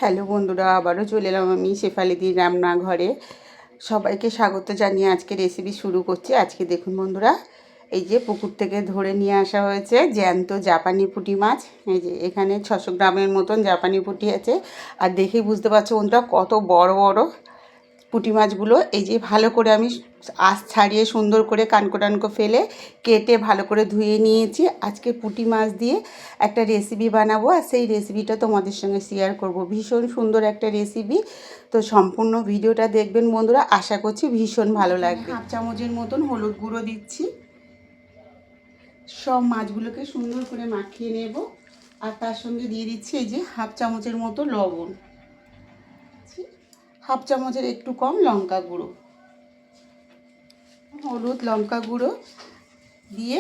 Hello বন্ধুরা, আবারও চলে এলাম আমি শেফালিদির রান্নাঘরে। সবাইকে স্বাগত জানিয়ে আজকে রেসিপি শুরু করছি। আজকে দেখুন বন্ধুরা, এই যে পুকুর থেকে ধরে নিয়ে আসা হয়েছে জ্যান্ত জাপানি পুঁটি মাছ। এই যে এখানে 600 গ্রামের মতন জাপানি পুঁটি আছে। আর দেখেই বুঝতে পারছো বন্ধুরা কত বড় বড় পুঁটি মাছগুলো। এই যে ভালো করে আমি আঁশ ছাড়িয়ে সুন্দর করে কানকো টানকো ফেলে কেটে ভালো করে ধুয়ে নিয়েছি। আজকে পুঁটি মাছ দিয়ে একটা রেসিপি বানাবো, আর সেই রেসিপিটা তোমাদের সঙ্গে শেয়ার করব। ভীষণ সুন্দর একটা রেসিপি, তো সম্পূর্ণ ভিডিওটা দেখবেন বন্ধুরা। আশা করছি ভীষণ ভালো লাগবে। হাফ চামচের মতন হলুদ গুঁড়ো দিচ্ছি। সব মাছগুলোকে সুন্দর করে মাখিয়ে নেব। আর তার সঙ্গে দিয়ে দিচ্ছি এই যে হাফ চামচের মতো লবণ, হাফ চামচের একটু কম লঙ্কা গুঁড়ো, হলুদ লঙ্কা গুঁড়ো দিয়ে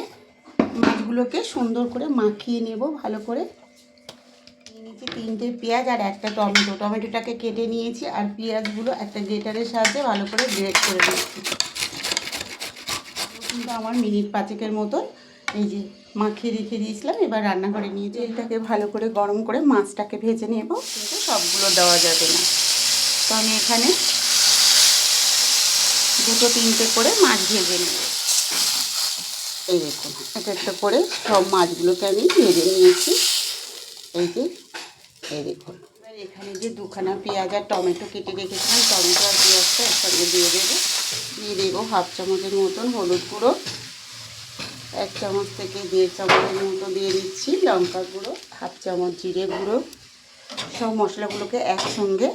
মাছগুলোকে সুন্দর করে মাখিয়ে নেব ভালো করে। নিয়েছি 3টে পেঁয়াজ আর একটা টমেটো। টমেটোটাকে কেটে নিয়েছি, আর পেঁয়াজগুলো একটা গ্রেটারের সাহায্যে ভালো করে গ্রেট করে নিয়েছি। কিন্তু আমার মিনিট 5 মতন এই যে মাখিয়ে রেখে দিয়েছিলাম। এবার রান্নাঘরে নিয়ে তেলটাকে ভালো করে গরম করে মাছটাকে ভেজে নেব। কিন্তু সবগুলো দেওয়া যাবে না, তো আমি এখানে 2-3টে করে মাছ ভেজে নেব। এই দেখুন এক একটা করে সব মাছগুলোকে আমি ভেজে নিয়েছি। এই দেখুন এবার এখানে যে 2খানা পেঁয়াজ আর টমেটো কেটে রেখেছিলাম, টমেটো আর পেঁয়াজটা একসঙ্গে দিয়ে দেবো হাফ চামচের মতন হলুদ গুঁড়ো, 1 চামচ থেকে 1.5 চামচের মতো দিয়ে দিচ্ছি লঙ্কা গুঁড়ো, হাফ চামচ জিরে গুঁড়ো। সব মশলাগুলোকে একসঙ্গে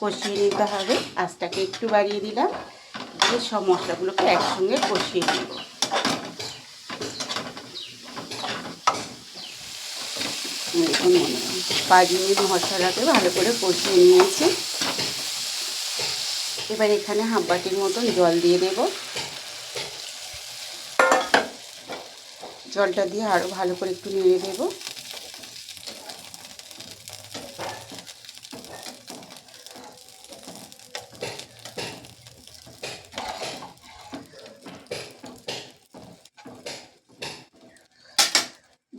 কষিয়ে নিতে হবে। আঁচটাকে একটু বাড়িয়ে দিলাম, দিয়ে সব মশলাগুলোকে একসঙ্গে কষিয়ে নেব। দেখুন 5 মিনিট মশলাটাকে ভালো করে কষিয়ে নিয়েছি। এবার এখানে হাফ বাটির মতন জল দিয়ে দেব। জলটা দিয়ে আরও ভালো করে একটু নেড়ে দেব।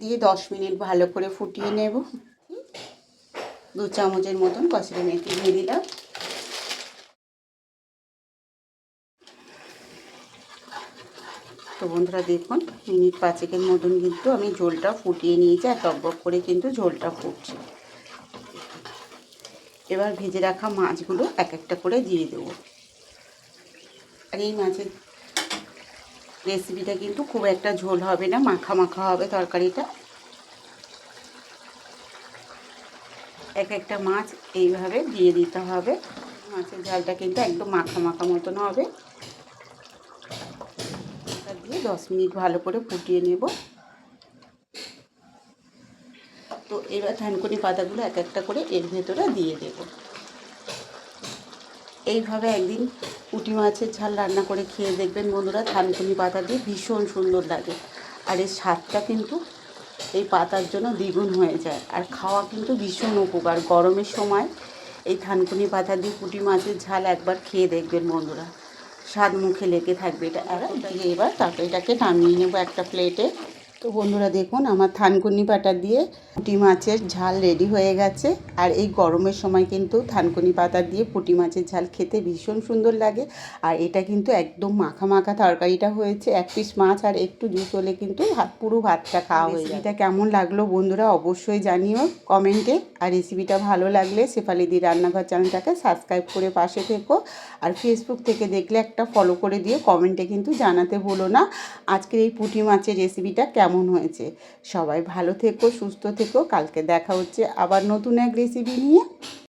দিয়ে 10 মিনিট ভালো করে ফুটিয়ে নেব। 2 চামচের মতন কসুরি মেথি দিয়ে দিলাম। তো বন্ধুরা দেখুন মিনিট 5 মতন কিন্তু আমি ঝোলটা ফুটিয়ে নিয়েছি, আর টকবক করে কিন্তু ঝোলটা ফুটছে। এবার ভেজে রাখা মাছগুলো এক একটা করে দিয়ে দেবো। আর এই মাছের রেসিপিটা কিন্তু খুব একটা ঝোল হবে না, মাখা মাখা হবে তরকারিটা। এক একটা মাছ এইভাবে দিয়ে দিতে হবে। মাছের ঝালটা কিন্তু একদম মাখা মাখা মতন হবে। দিয়ে 10 মিনিট ভালো করে ফুটিয়ে নেব। তো এবার থানকুনি পাতাগুলো এক একটা করে এর ভেতরে দিয়ে দেব। এইভাবে একদিন পুঁটি মাছের ঝাল রান্না করে খেয়ে দেখবেন বন্ধুরা, থানকুনি পাতা দিয়ে ভীষণ সুন্দর লাগে। আর এর স্বাদটা কিন্তু এই পাতার জন্য দ্বিগুণ হয়ে যায়, আর খাওয়া কিন্তু ভীষণ উপকার। গরমের সময় এই থানকুনি পাতা দিয়ে পুঁটি মাছের ঝাল একবার খেয়ে দেখবেন বন্ধুরা, স্বাদ মুখে লেগে থাকবে। এটা এবার তরকারিটাকে নামিয়ে নেব একটা প্লেটে। তো বন্ধুরা দেখুন আমার থানকুনি পাতা দিয়ে পুঁটি মাছের ঝাল রেডি হয়ে গেছে। আর এই গরমের সময় কিন্তু থানকুনি পাতা দিয়ে পুঁটি মাছের ঝাল খেতে ভীষণ সুন্দর লাগে। আর এটা কিন্তু একদম মাখা মাখা তরকারিটা হয়েছে। 1 পিস মাছ আর একটু জুস হলে কিন্তু পুরো ভাতটা খাওয়া হয়ে যায়। এটা কেমন লাগলো বন্ধুরা অবশ্যই জানিও কমেন্টে। আর রেসিপিটা ভালো লাগলে শেফালিদি রান্নাঘর চ্যানেলটাকে সাবস্ক্রাইব করে পাশে থেকো। আর ফেসবুক থেকে দেখলে একটা ফলো করে দিয়ে কমেন্টে কিন্তু জানাতে ভুলো না আজকের এই পুঁটি মাছের রেসিপিটা কেমন হয়েছে। সবাই ভালো থেকো, সুস্থ থেকো। কালকে দেখা হচ্ছে আবার নতুন এক রেসিপি নিয়ে।